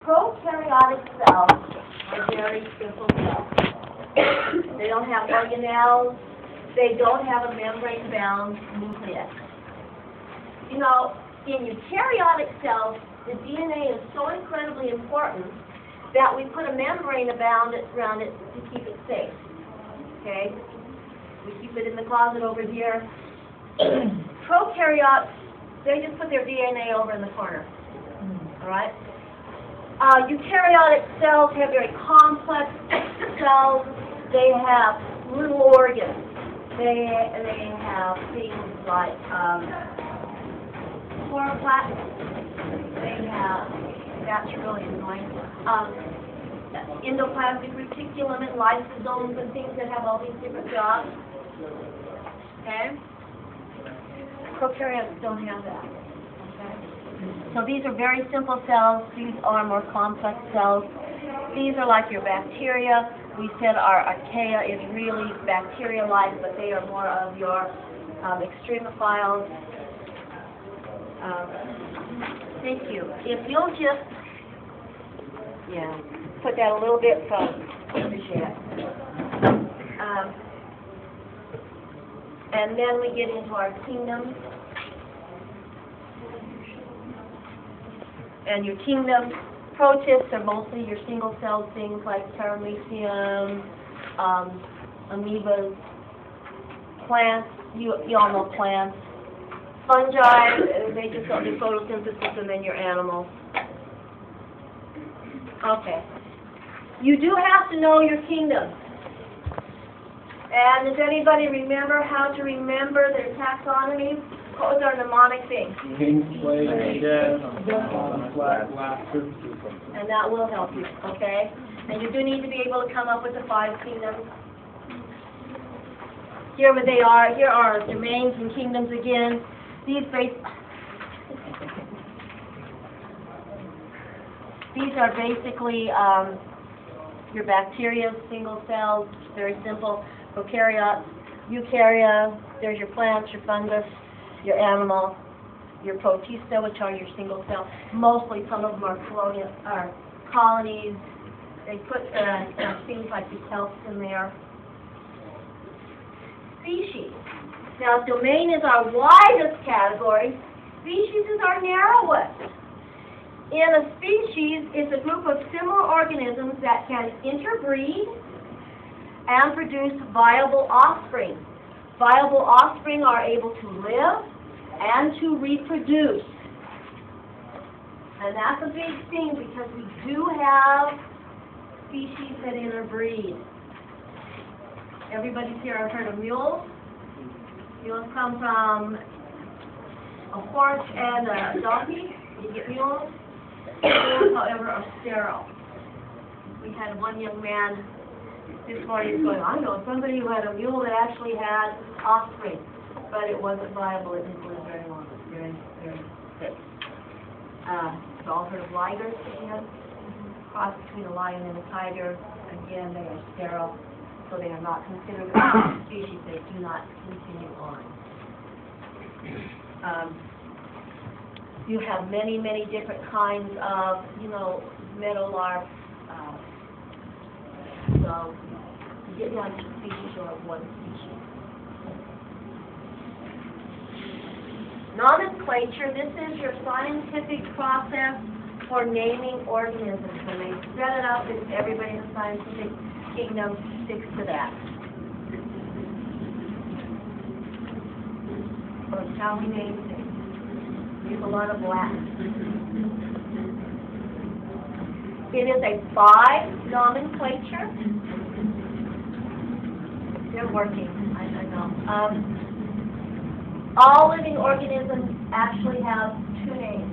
Prokaryotic cells are very simple cells. They don't have organelles. They don't have a membrane-bound nucleus. You know, in eukaryotic cells, the DNA is so incredibly important that we put a membrane around it to keep it safe. Okay? We keep it in the closet over here. Prokaryotes, they just put their DNA over in the corner. All right? Eukaryotic cells have very complex cells. They have little organs. They have things like chloroplasts. They have, that's really annoying, endoplasmic reticulum and lysosomes and things that have all these different jobs. Okay? Prokaryotes don't have that. Okay? So these are very simple cells. These are more complex cells. These are like your bacteria. We said our archaea is really bacteria-like, but they are more of your extremophiles. Thank you. If you'll just, put that a little bit from, appreciate it. And then we get into our kingdoms. And your kingdom protists are mostly your single-celled things like paramecium, amoebas, plants. You all know plants. Fungi, they just go do photosynthesis, and then your animals. Okay. You do have to know your kingdoms. And does anybody remember how to remember their taxonomy? What was our mnemonic thing? And that will help you, okay? And you do need to be able to come up with the 5 kingdoms. Here they are. Here are domains and kingdoms again. These are basically your bacteria, single cells, very simple. Prokaryotes, eukarya, there's your plants, your fungus, your animal, your protista, which are your single cell. Mostly some of them are colonies. They put things like the kelps in there. Species. Now, domain is our widest category. Species is our narrowest. In a species, it's a group of similar organisms that can interbreed and produce viable offspring. Viable offspring are able to live and to reproduce. And that's a big thing because we do have species that interbreed. Everybody's here have heard of mules. Mules come from a horse and a donkey. You get mules. Mules, however, are sterile. We had one young man this morning going, I know somebody who had a mule that actually had offspring, but it wasn't viable. It didn't live very long. It was very, very sick. You've all heard of ligers again? Cross between a lion and a tiger. Again, they are sterile, so they are not considered a species. They do not continue on. You have many, many different kinds of, meadowlarks. So you get down to species, you'll have one species. Nomenclature, this is your scientific process for naming organisms. When they set it up, everybody in the scientific kingdom sticks to that. So it's how we name things. Use a lot of Latin. It is a 5 nomenclature. They're working, I know. All living organisms actually have 2 names.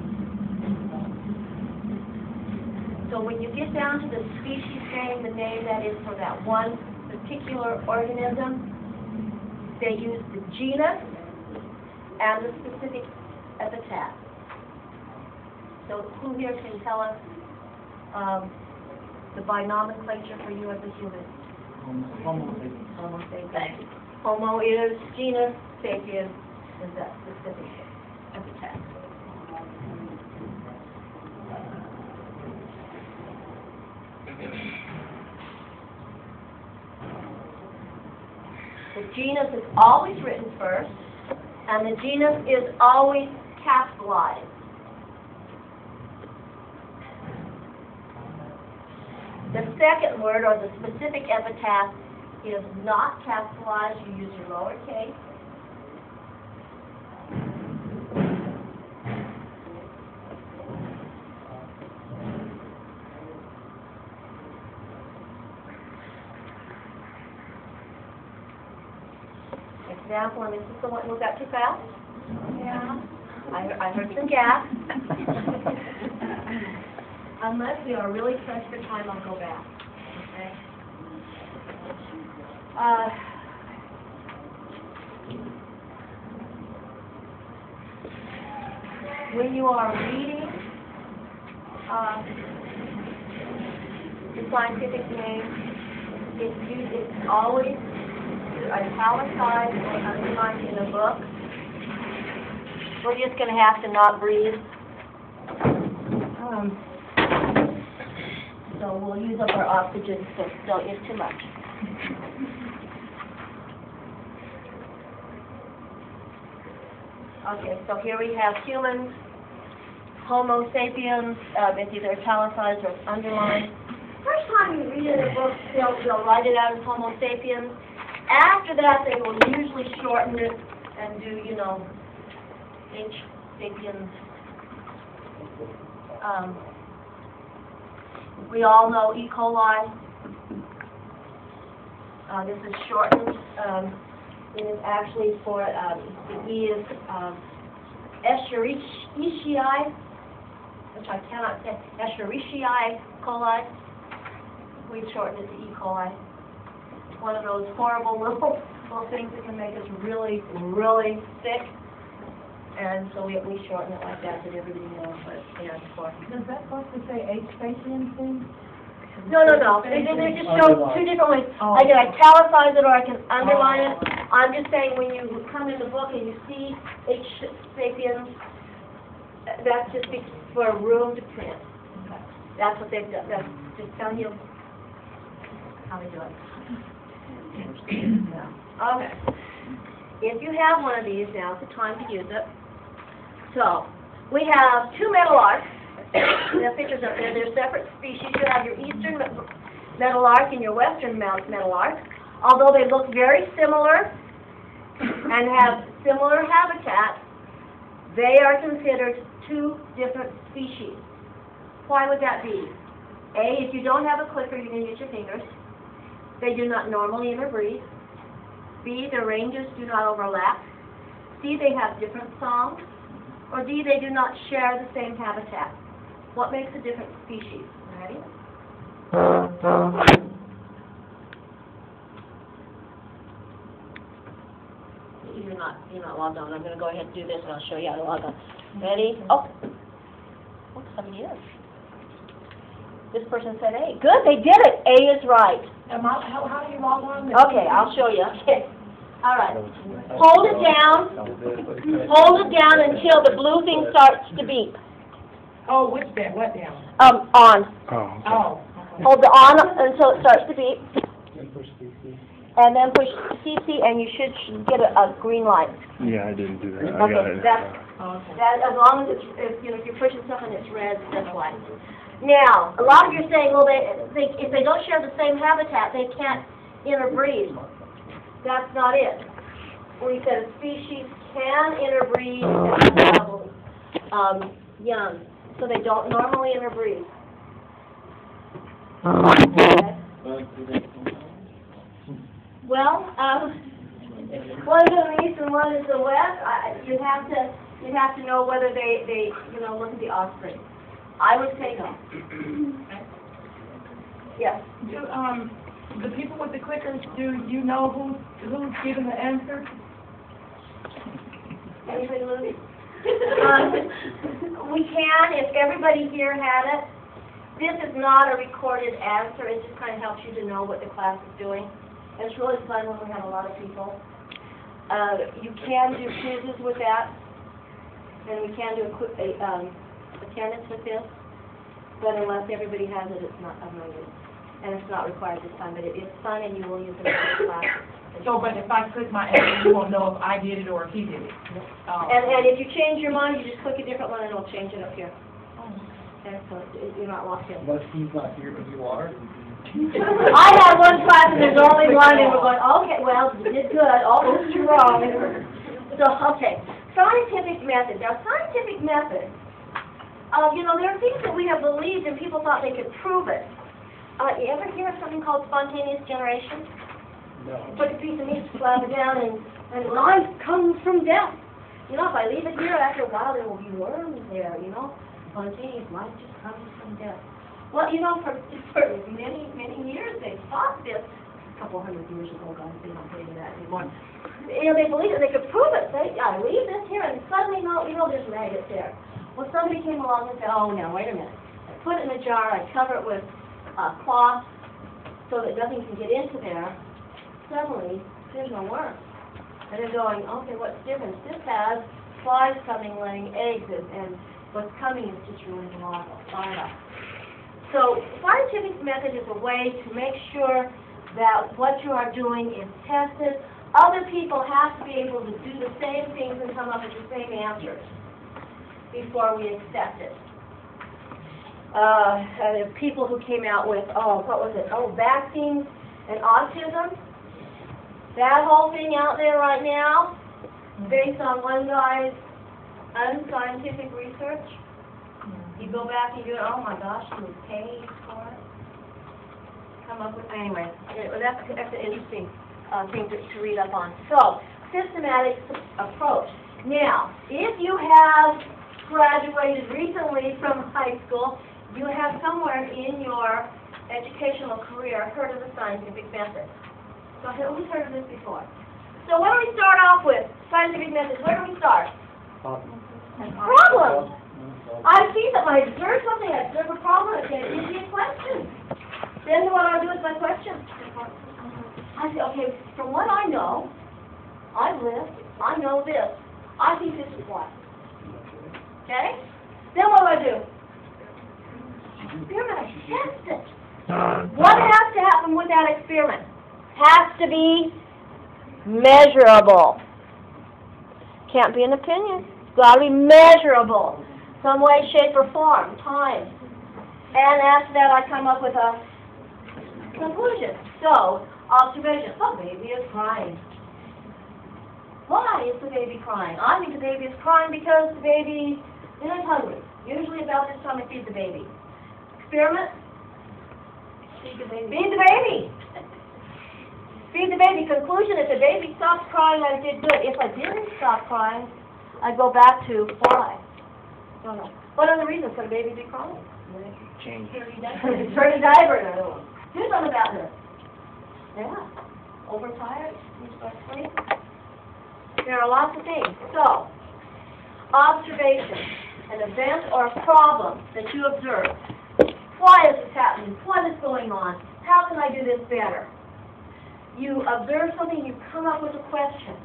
So when you get down to the species name, the name that is for that one particular organism, they use the genus and the specific epithet. So who here can tell us the nomenclature for you as a human? Homo sapien. Homo is genus, sapien is that specific epithet. The genus is always written first, and the genus is always capitalized. The second word, or the specific epithet, is not capitalized. You use your lowercase. Example, and this is the one, was that too fast? Yeah. I heard some gas. Unless we are really pressed for time, I'll go back. Okay. When you are reading the scientific name, it's always italicized or underlined in a book. We're just going to have to not breathe. So we'll use up our oxygen, so don't use too much. Okay, so here we have humans, Homo sapiens, it's either italicized or underlined. First time you read it in a book, they'll write it out as Homo sapiens. After that, they will usually shorten it and do, you know, H. sapiens. We all know E. coli. This is shortened. It is actually for, the E is Escherichia, which I cannot say, Escherichia coli. We shortened it to E. coli. One of those horrible little things that can make us really, really sick. And so we shorten it like that everybody knows what it stands for. Does that supposed to say H sapiens thing? No. They just show two different ways. I can italicize it or I can underline it. I'm just saying when you come in the book and you see H. sapiens, that's just for room to print. That's what they've done. That's just telling you how they do it. Okay. If you have one of these, now's the time to use it. So, we have two meadowlarks. We have pictures up there. They're separate species. You have your eastern meadowlark and your western meadowlark. Although they look very similar and have similar habitat, they are considered two different species. Why would that be? A, if you don't have a clicker, you can use your fingers. They do not normally interbreed. B, their ranges do not overlap. C, they have different songs. Or D, they do not share the same habitat. What makes a different species? Ready? You're not logged on. I'm going to go ahead and do this, and I'll show you how to log on. Ready? Oh, somebody is. This person said A. Good, they did it. A is right. How do you log on? Okay, I'll show you. Okay. All right. Hold it down. Hold it down until the blue thing starts to beep. Oh, which bit? What down? On. Oh. Okay. Hold the on until it starts to beep. And then push CC, and you should get a green light. Yeah, I didn't do that. I got it. That as long as if you're pushing something that's red, that's why. Now, a lot of you are saying, well, if they don't share the same habitat, they can't interbreed. That's not it. We said a species can interbreed and have young, so they don't normally interbreed. Okay. Well, one is in the east and one is the west. You have to know whether they look at the offspring. I would say no. Yes. The people with the clickers, do you know who's giving the answer? Anybody, Lou? We can, if everybody here had it. This is not a recorded answer. It just kind of helps you to know what the class is doing. And it's really fun when we have a lot of people. You can do quizzes with that, and we can do attendance with this. But unless everybody has it, it's not of no use. And it's not required this time, but it is fun, and you will use it in the class. So, but if I click my answer, you won't know if I did it or if he did it. And if you change your mind, you just click a different one and it'll change it up here. Okay, so you're not locked in. Unless he's not here, but you are. I had one class and there's only one and we're going, okay, well, you did good, all this is wrong. So, okay, scientific method. Now, scientific method, you know, there are things that we have believed and people thought they could prove it. You ever hear of something called spontaneous generation? No. Put a piece of meat, slap it down, and life comes from death. You know, if I leave it here, after a while there will be worms there, you know. Spontaneous life just comes from death. Well, you know, for many, many years they thought this. A couple hundred years ago, guys, they don't believe that anymore. You know, they believed it, they could prove it. I leave this here, and suddenly, no, you know, there's maggots there. Well, somebody came along and said, oh, no, wait a minute. I put it in a jar, I cover it with cloth so that nothing can get into there. Suddenly, there's no worm. And they're going, okay, what's the difference? This has flies coming, laying eggs, and what's coming is just really larva. So, scientific method is a way to make sure that what you are doing is tested. Other people have to be able to do the same things and come up with the same answers before we accept it. There are people who came out with, what was it? Vaccines and autism. That whole thing out there right now, based on one guy's unscientific research. You go back and you go, oh my gosh, he was paid for it. Come up with, anyway, that's an interesting thing to read up on. So, systematic approach. Now, if you have graduated recently from high school, you have somewhere in your educational career heard of the scientific method. So who's heard of this before? So what do we start off with? Scientific method. Where do we start? Problem. I see that I observe something, I observe a problem, it gives me a question. Then what I do with my question? I say, okay, from what I know, I've lived, I know this. I think this is what. Okay? Then what do? Experiment. I test it. What has to happen with that experiment? Has to be measurable. Can't be an opinion. It's got to be measurable. Some way, shape, or form, time. And after that, I come up with a conclusion. So, observation. The baby is crying. Why is the baby crying? I think the baby is crying because the baby is hungry. Usually about this time I feed the baby. Experiment. Feed the baby. Feed the baby. Feed the baby. Conclusion, if the baby stops crying, I did good. If I didn't stop crying, I go back to why. Don't know. What other reasons could a baby be crying? Change. Turn a diaper, another one. Do something about this. Yeah. Overtired? You start sleep? There are lots of things. So, observation, an event or a problem that you observe. Why is this happening? What is going on? How can I do this better? You observe something, you come up with a question.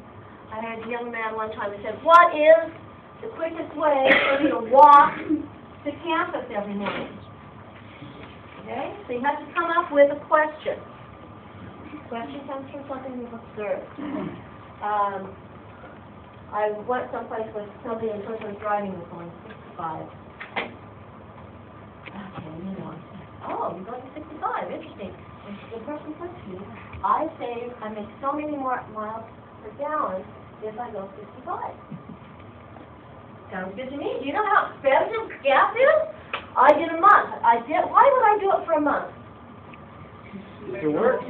I had a young man one time who said, what is the quickest way for me to walk to campus every morning? Okay? So you have to come up with a question. The question comes from something you've observed. I went someplace with somebody and the person was driving was going 65. Okay, you know. Oh, you're going to 65. Interesting. And the person said to me, I make so many more miles per gallon if I go 65. Sounds good to me. Do you know how expensive gas is? I did a month. Why would I do it for a month? It works.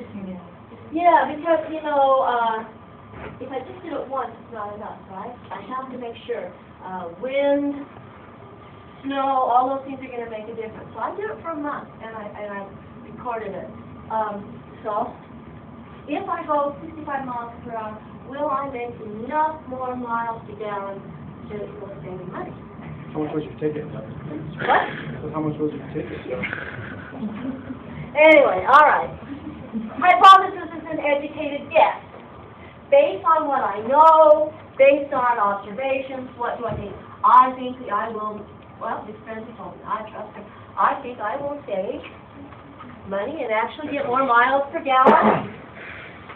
Yeah, because, you know, if I just did it once, it's not enough, right? I have to make sure. Wind, snow, all those things are going to make a difference. So I did it for a month, and I recorded it. So, if I go 65 miles per hour, will I make enough more miles per gallon to save me money? How much was your ticket? What? So how much was your ticket? Anyway, all right. Hypothesis is an educated guess. Based on what I know, based on observations, what do I think? I think I will, well, this friend told me, I trust him. I think I will save money and actually get more miles per gallon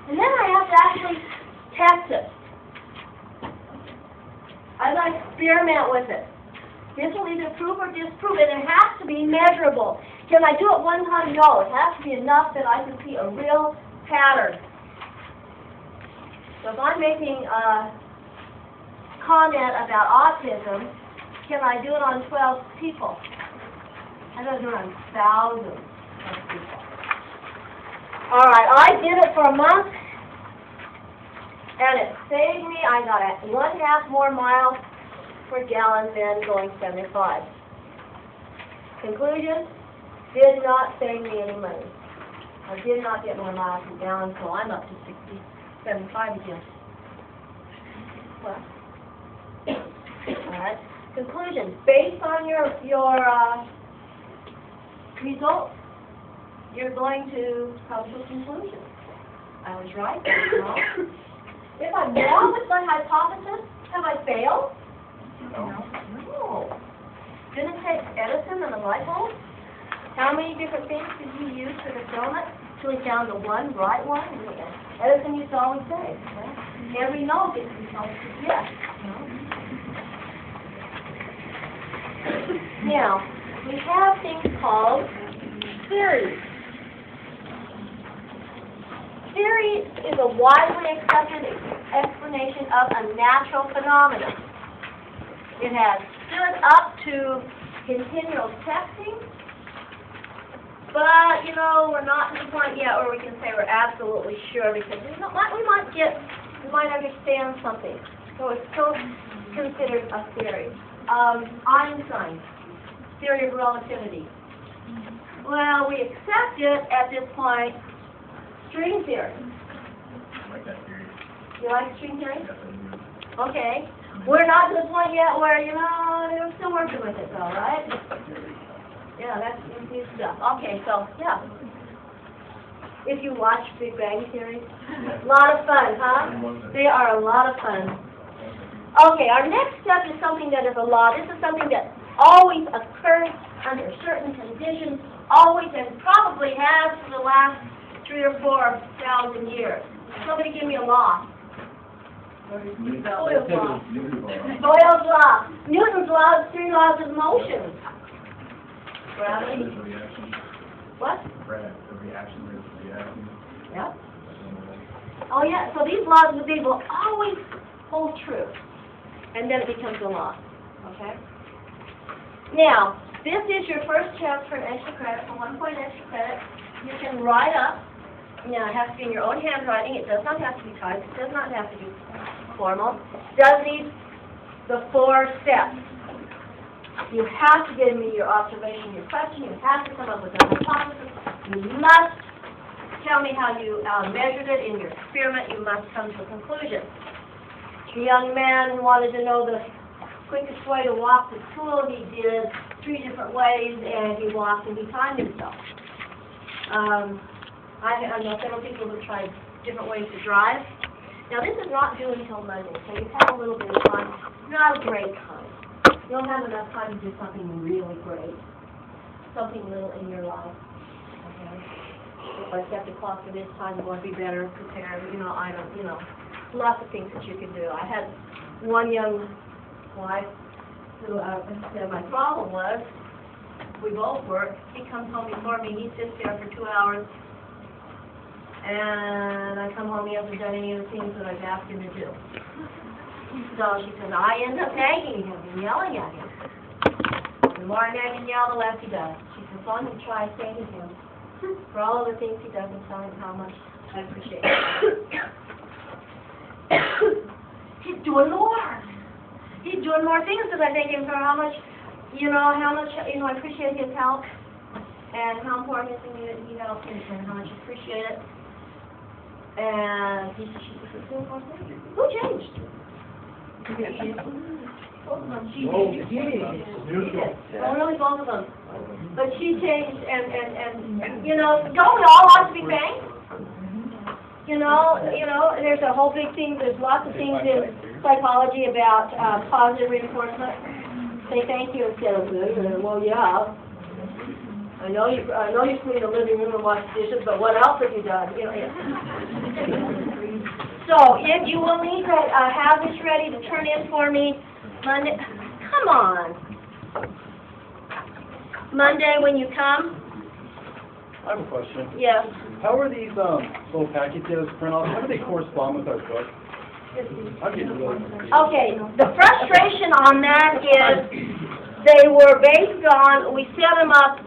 And then I have to actually test it. I gotta experiment with it. This will either prove or disprove it, and it has to be measurable. Can I do it one time? No, it has to be enough that I can see a real pattern. So if I'm making a comment about autism, can I do it on 12 people? I gotta do it on thousands of people. All right, I did it for a month, and it saved me. I got a 1.5 more miles per gallon than going 75. Conclusion, did not save me any money. I did not get more miles per gallon, so I'm up to 60, 75 again. Well, all right. Conclusion, based on your results, you're going to come to a conclusion. I was right, I was wrong. If I'm wrong with my hypothesis, have I failed? No. Didn't it take Edison and the light bulb? How many different things did he use for the donut till he found the one right one? Edison used to always say, every no gets results as yes. Now, we have things called theories. Theory is a widely accepted explanation of a natural phenomenon. It has stood up to continual testing, but, you know, we're not to the point yet where we can say we're absolutely sure, because we might understand something. So it's still considered a theory. Einstein's theory of relativity. Well, we accept it at this point. String theory. You like string theory? Okay. We're not to the point yet where, you know, they're still working with it though, right? Yeah, that's new stuff. Okay, so, yeah. If you watch Big Bang Theory, a lot of fun, huh? They are a lot of fun. Okay, our next step is something that is a law. This is something that always occurs under certain conditions, always and probably has for the last 3,000 or 4,000 years. Somebody give me a law. Boyle's law. Boyle's law. Newton's law is 3 laws of motion. Gravity. What? Yeah. Oh yeah, so these laws of the will always hold true. And then it becomes a law. Okay? Now, this is your first chance for an extra credit, for 1 point extra credit. You can write up. Now, it has to be in your own handwriting. It does not have to be typed. It does not have to be formal. It does need the 4 steps. You have to give me your observation, your question. You have to come up with a hypothesis. You must tell me how you measured it in your experiment. You must come to a conclusion. The young man wanted to know the quickest way to walk to school. He did 3 different ways, and he walked and he timed himself. I know several people who tried different ways to drive. Now, this is not due until Monday, so you have a little bit of time. Not a great time. You don't have enough time to do something really great, something little in your life. Okay? If I set the clock for this time, I'm going to be better prepared. Lots of things that you can do. I had one young wife who said my problem was, we both work. He comes home before me. He sits there for 2 hours. And I come home, he hasn't done any of the things that I've asked him to do. So she says, I end up nagging him and yelling at him. The more I nag and yell, the less he does. She says, so I'm going to try thanking him for all of the things he does and tell him how much I appreciate it. He's doing more. He's doing more things because I thank him for how much I appreciate his help and how important it is to me that he helps and how much I appreciate it. And she said, who changed? She did. Oh, really, both of them. But she changed, and don't we all want to be thanked? There's a whole big thing. There's lots of things in psychology about positive reinforcement. Say thank you instead of well, yeah. I know you cleaned the living room and washed dishes, but what else have you done? You know, yeah. So, if you will need to have this ready to turn in for me Monday, come on. Monday when you come? I have a question. Yes. How are these little packages print off? How do they correspond with our book? I'm getting really confused. Okay, the frustration on that is they were based on, we set them up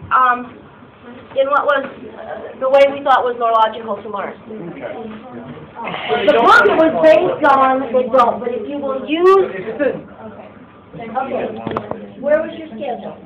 in what was the way we thought was more logical to Mark. Okay. The book was based on, they don't, but if you will use, It's in. okay, where was your schedule?